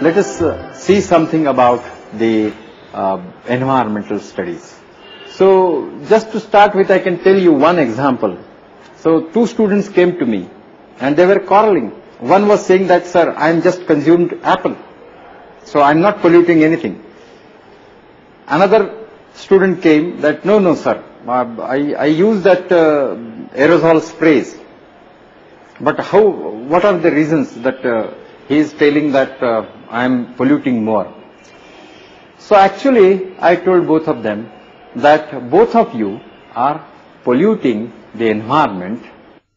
let us see something about the environmental studies. So just to start with, I can tell you one example. So two students came to me and they were quarreling. One was saying that, sir, I am just consumed apple, so I am not polluting anything. Another student came that, no, sir, I use that aerosol sprays. But what are the reasons that he is telling that I am polluting more? So actually, I told both of them that both of you are polluting the environment.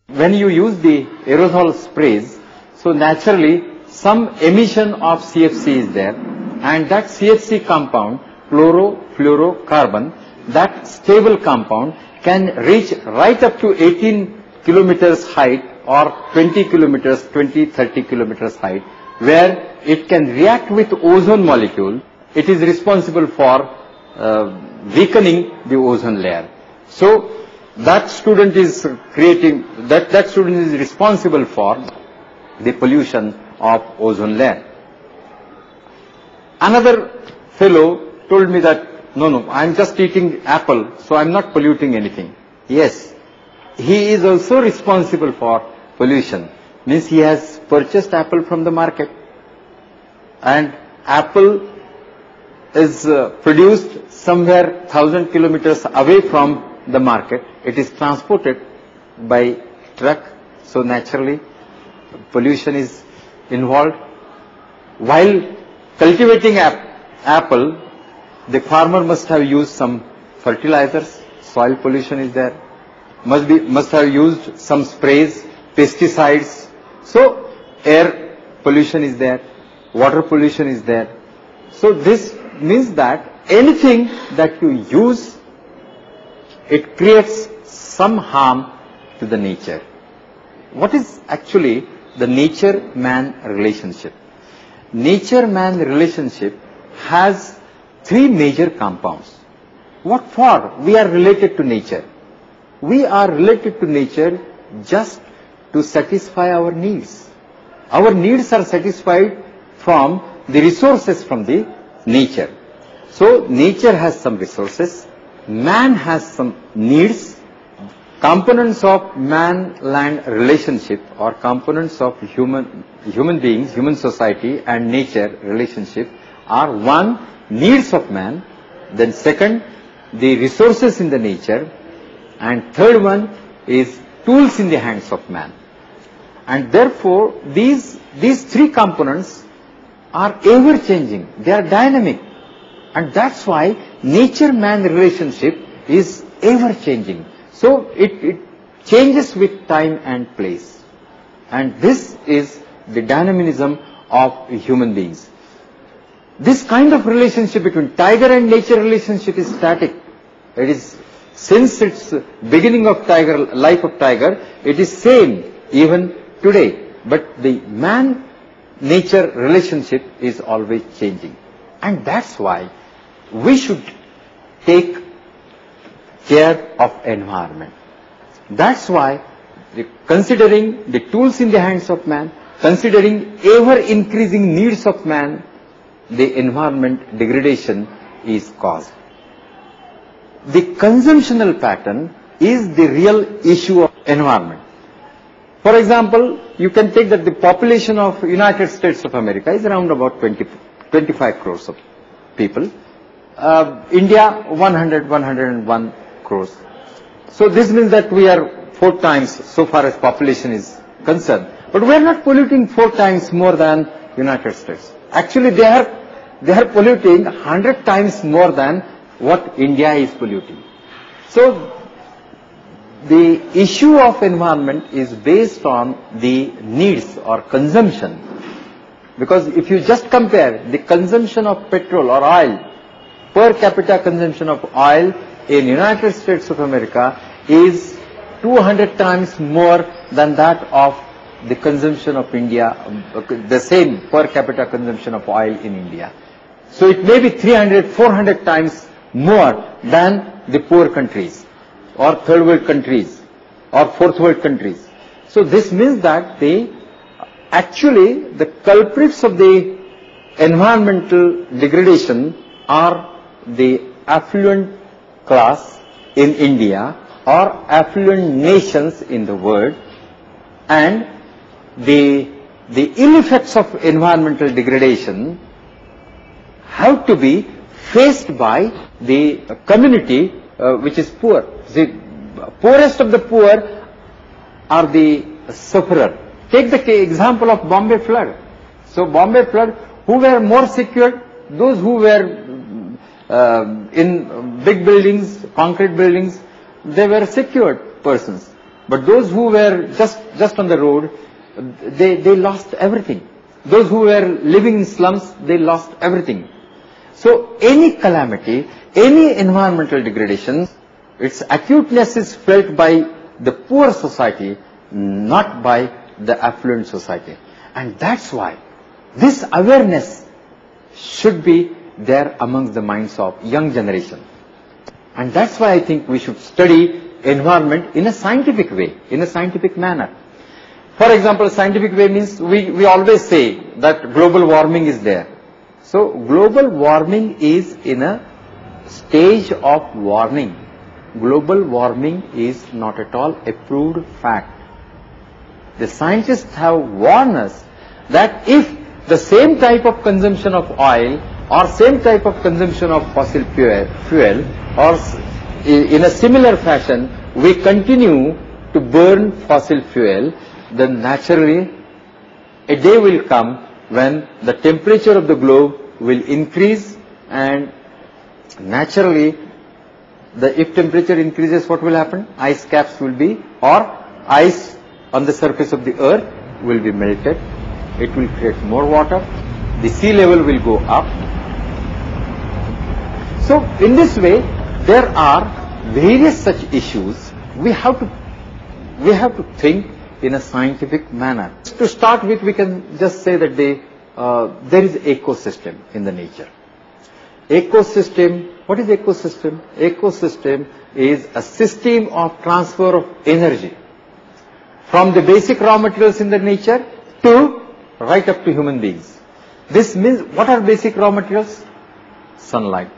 When you use the aerosol sprays, so naturally some emission of CFC is there, and that CFC compound, chlorofluorocarbon, that stable compound can reach right up to 18 kilometers height or 20 kilometers, 30 kilometers height, where it can react with ozone molecule. It is responsible for weakening the ozone layer. So that student is creating, that student is responsible for the pollution of ozone layer. Another fellow told me that, no, I am just eating apple, so I am not polluting anything. Yes, he is also responsible for pollution. Means he has purchased apple from the market, and apple is produced somewhere 1,000 kilometers away from the market. It is transported by truck, so naturally pollution is involved. While cultivating apple, the farmer must have used some fertilizers, soil pollution is there, must have used some sprays, pesticides. So air pollution is there, water pollution is there. So this means that anything that you use, it creates some harm to the nature. What is actually the nature-man relationship? Nature-man relationship has three major compounds. What for? We are related to nature. We are related to nature just to satisfy our needs. Our needs are satisfied from the resources from the nature. So nature has some resources, man has some needs. Components of man-land relationship, or components of human beings, human society and nature relationship are: one, needs of man; then second, the resources in the nature; and third one is tools in the hands of man. And therefore these three components are ever changing, they are dynamic, and that's why nature-man relationship is ever changing. So it changes with time and place, and this is the dynamism of human beings. This kind of relationship between tiger and nature relationship is static. It is, since its beginning of life of tiger, it is same even today. But the man-nature relationship is always changing, and that's why we should take care of environment. That's why, considering the tools in the hands of man, considering ever increasing needs of man, the environment degradation is caused. The consumptional pattern is the real issue of environment. For example, you can take that the population of United States of America is around about 25 crores of people. India 101 crores. So this means that we are 4 times so far as population is concerned. But we are not polluting 4 times more than United States. Actually they are polluting 100 times more than what India is polluting. So the issue of environment is based on the needs or consumption. Because if you just compare the consumption of petrol or oil, per capita consumption of oil in United States of America is 200 times more than that of the consumption of India, the same per capita consumption of oil in India. So it may be 300, 400 times more than the poor countries or third world countries or fourth world countries. So this means that actually the culprits of the environmental degradation are the affluent class in India or affluent nations in the world, and the ill effects of environmental degradation have to be faced by the community which is poor. The poorest of the poor are the sufferer. Take the example of Bombay flood. So Bombay flood, who were more secured? Those who were in big buildings, concrete buildings, they were secured persons. But those who were just on the road, they lost everything. Those who were living in slums, they lost everything. So any calamity, any environmental degradation, its acuteness is felt by the poor society, not by the affluent society. And that's why this awareness should be there amongst the minds of young generation. And that's why I think we should study environment in a scientific way, in a scientific manner. For example, scientific way means we always say that global warming is there. So global warming is in a stage of warning. Global warming is not at all a proved fact. The scientists have warned us that if the same type of consumption of oil or same type of consumption of fossil fuel or in a similar fashion we continue to burn fossil fuel, then naturally a day will come when the temperature of the globe will increase, and naturally if temperature increases, what will happen? Ice caps will be, or ice on the surface of the earth will be melted. It will create more water. The sea level will go up. So in this way, there are various such issues. We have to think in a scientific manner. To start with, we can just say that there is ecosystem in the nature. Ecosystem, what is ecosystem? Ecosystem is a system of transfer of energy from the basic raw materials in the nature to right up to human beings. This means, what are basic raw materials? Sunlight.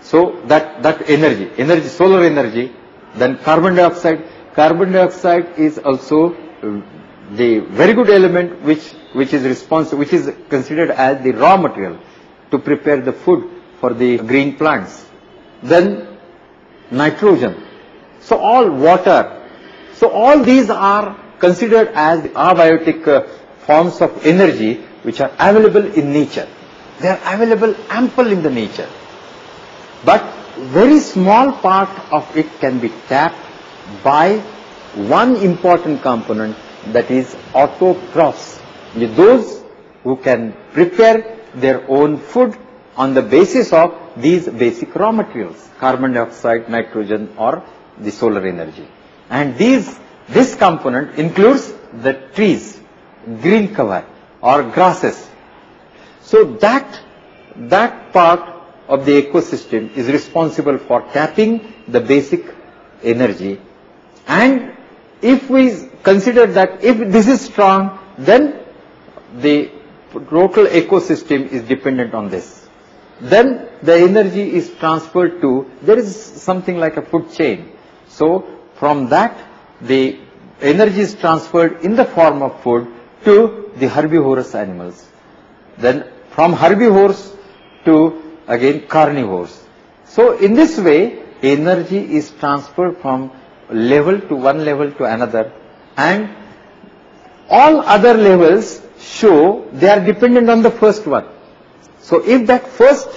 So that energy, solar energy, then carbon dioxide. Carbon dioxide is also the very good element which is considered as the raw material to prepare the food for the green plants. Then nitrogen. So all water. So all these are considered as abiotic forms of energy which are available in nature. They are available ample in the nature. But very small part of it can be tapped by one important component, that is autotrophs. Those who can prepare their own food on the basis of these basic raw materials, carbon dioxide, nitrogen, or the solar energy. And this component includes the trees, green cover or grasses. So that part of the ecosystem is responsible for tapping the basic energy. And if we consider that if this is strong, then the total ecosystem is dependent on this. Then the energy is transferred to, there is something like a food chain. So from that, the energy is transferred in the form of food to the herbivorous animals. Then from herbivores to again carnivores. So in this way, energy is transferred from one level to another, and all other levels show they are dependent on the first one. So if that first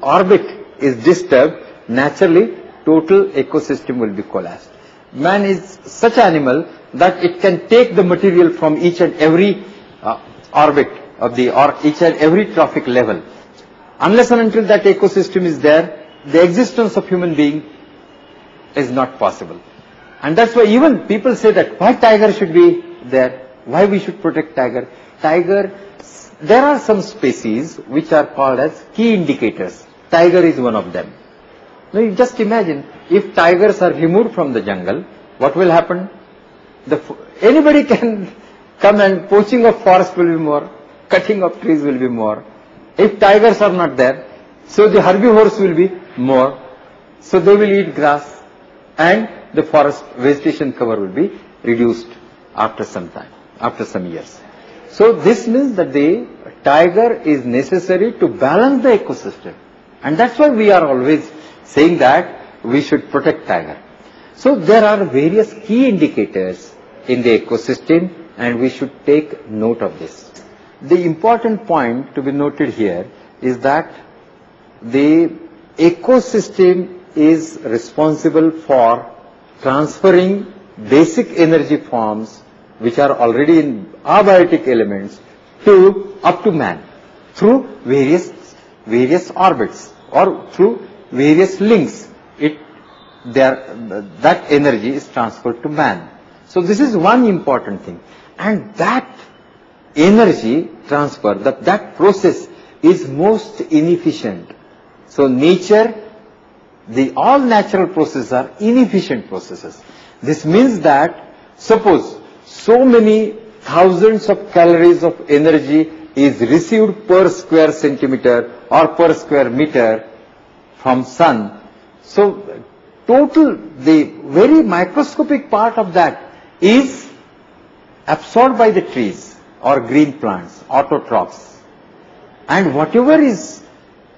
orbit is disturbed, naturally total ecosystem will be collapsed. Man is such animal that it can take the material from each and every orbit of or each and every trophic level. Unless and until that ecosystem is there, the existence of human being is not possible. And that's why even people say that why tiger should be there, why we should protect tiger. Tiger, there are some species which are called as key indicators. Tiger is one of them. Now you just imagine, if tigers are removed from the jungle, what will happen? Anybody can come, and poaching of forest will be more. cutting of trees will be more. If tigers are not there, so the herbivores will be more. So they will eat grass and the forest vegetation cover will be reduced after some time, after some years. So this means that the tiger is necessary to balance the ecosystem. And that's why we are always saying that we should protect tiger. So there are various key indicators in the ecosystem and we should take note of this. The important point to be noted here is that the ecosystem is responsible for transferring basic energy forms which are already in abiotic elements up to man through various orbits or through various links. That energy is transferred to man. So this is one important thing. And that energy transfer, that process is most inefficient. So nature, all natural processes are inefficient processes. This means that suppose so many thousands of calories of energy is received per square centimeter or per square meter from sun. So the very microscopic part of that is absorbed by the trees or green plants, autotrophs. And whatever is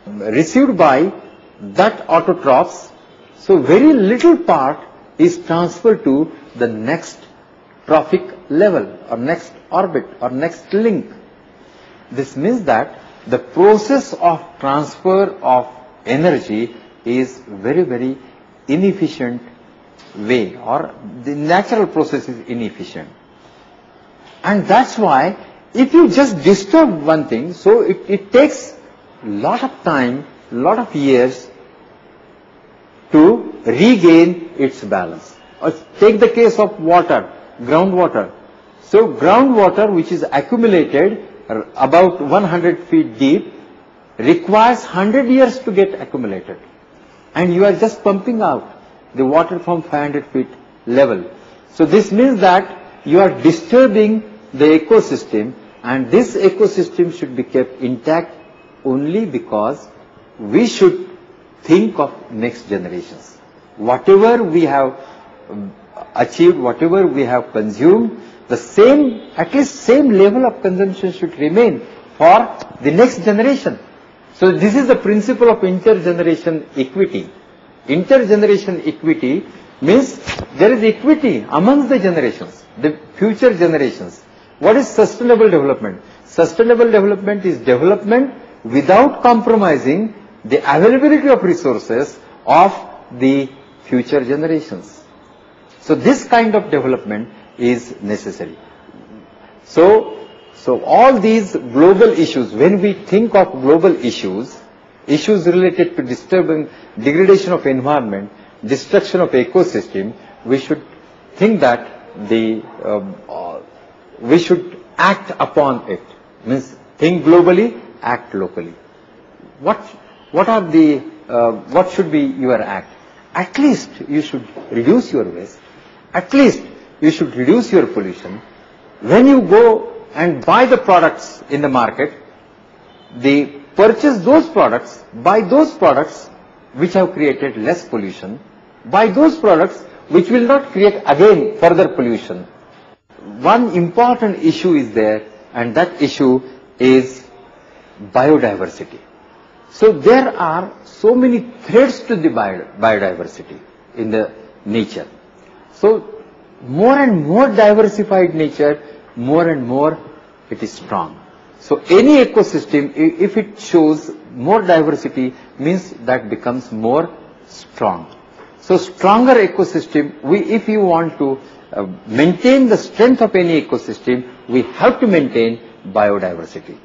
received by that autotrophs, so very little part is transferred to the next trophic level or next orbit or next link. This means that the process of transfer of energy is very, very inefficient way, or the natural process is inefficient. And that's why if you just disturb one thing, so it takes a lot of time, a lot of years to regain its balance. Or take the case of water, groundwater. So groundwater which is accumulated about 100 feet deep requires 100 years to get accumulated. And you are just pumping out the water from 500 feet level. So this means that you are disturbing the ecosystem, and this ecosystem should be kept intact only because we should think of next generations. Whatever we have achieved, whatever we have consumed, at least same level of consumption should remain for the next generation. So this is the principle of intergeneration equity. Intergeneration equity means there is equity amongst the generations, the future generations. What is sustainable development? Sustainable development is development without compromising the availability of resources of the future generations. So this kind of development is necessary. So all these global issues, when we think of global issues related to degradation of environment, destruction of ecosystem, we should think that we should act upon it. Means think globally, act locally. What should be your act? At least you should reduce your waste. At least you should reduce your pollution. When you go and buy the products in the market, purchase those products, buy those products which have created less pollution, buy those products which will not create again further pollution. One important issue is there, and that issue is biodiversity. So there are so many threats to the biodiversity in the nature. So more and more diversified nature, more and more it is strong. So any ecosystem, if it shows more diversity, means that becomes more strong. So stronger ecosystem, if you want to maintain the strength of any ecosystem, we have to maintain biodiversity.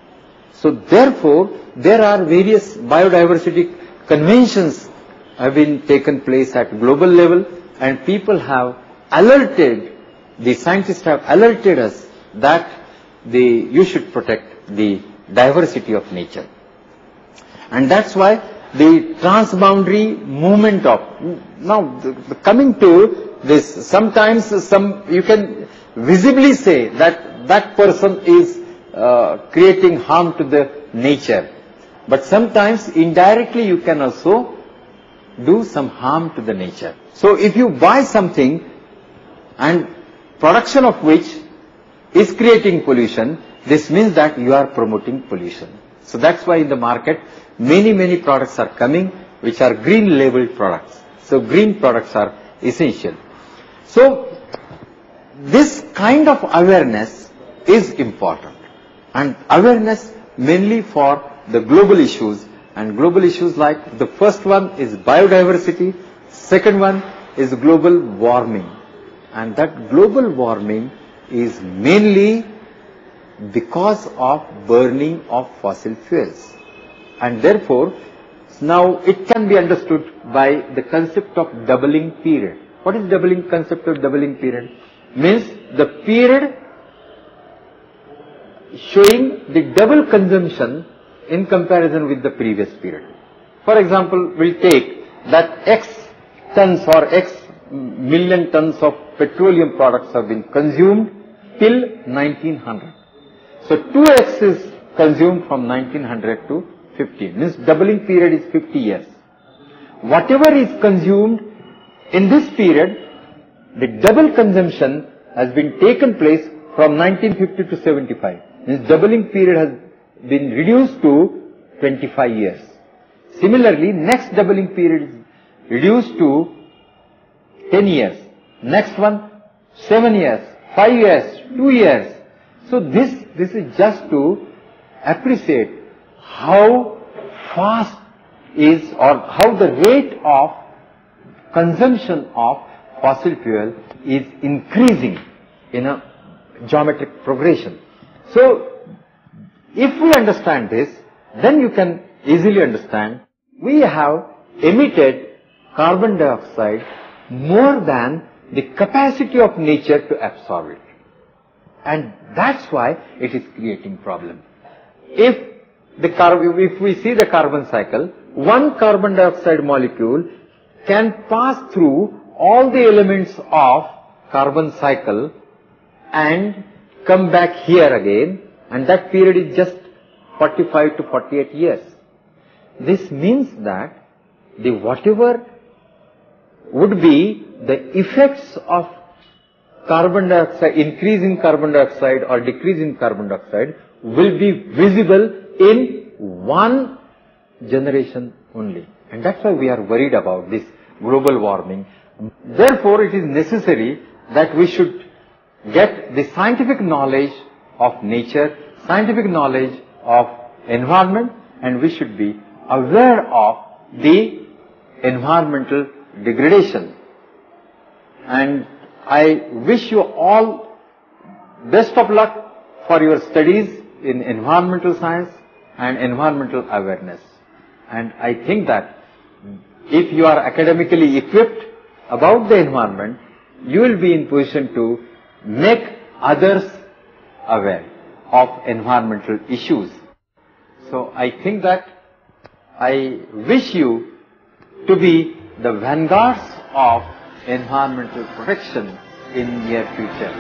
So therefore, there are various biodiversity conventions have been taken place at global level, and people have alerted, the scientists have alerted us that you should protect the diversity of nature. And that's why the transboundary movement of, now coming to this, sometimes you can visibly say that person is creating harm to the nature. But sometimes indirectly you can also do some harm to the nature. So if you buy something and production of which is creating pollution, this means that you are promoting pollution. So that's why in the market many products are coming which are green labeled products. So green products are essential. So this kind of awareness is important, and awareness mainly for the global issues, and global issues like the first one is biodiversity, second one is global warming, and that global warming is mainly because of burning of fossil fuels, and therefore now it can be understood by the concept of doubling period. What is doubling concept of doubling period? Means the period showing the double consumption in comparison with the previous period. For example, we'll take that X tons or X million tons of petroleum products have been consumed till 1900. So 2X is consumed from 1900 to 50. Means doubling period is 50 years. Whatever is consumed in this period, the double consumption has been taken place from 1950 to 75. Means doubling period has been reduced to 25 years. Similarly, next doubling period is reduced to 10 years. Next one, 7 years, 5 years, 2 years. So this is just to appreciate how fast is, or how the rate of consumption of fossil fuel is increasing in a geometric progression. So if we understand this, then you can easily understand we have emitted carbon dioxide more than the capacity of nature to absorb it. And that's why it is creating problem. If we see the carbon cycle, one carbon dioxide molecule can pass through all the elements of carbon cycle and come back here again, and that period is just 45 to 48 years. This means that the whatever would be the effects of carbon dioxide, increase in carbon dioxide or decrease in carbon dioxide will be visible in one generation only. And that's why we are worried about this global warming. Therefore, it is necessary that we should get the scientific knowledge of nature, scientific knowledge of environment, and we should be aware of the environmental degradation. And I wish you all best of luck for your studies in environmental science and environmental awareness. And I think that if you are academically equipped about the environment, you will be in position to make others aware of environmental issues. So I think that I wish you to be the vanguards of environmental protection in near future.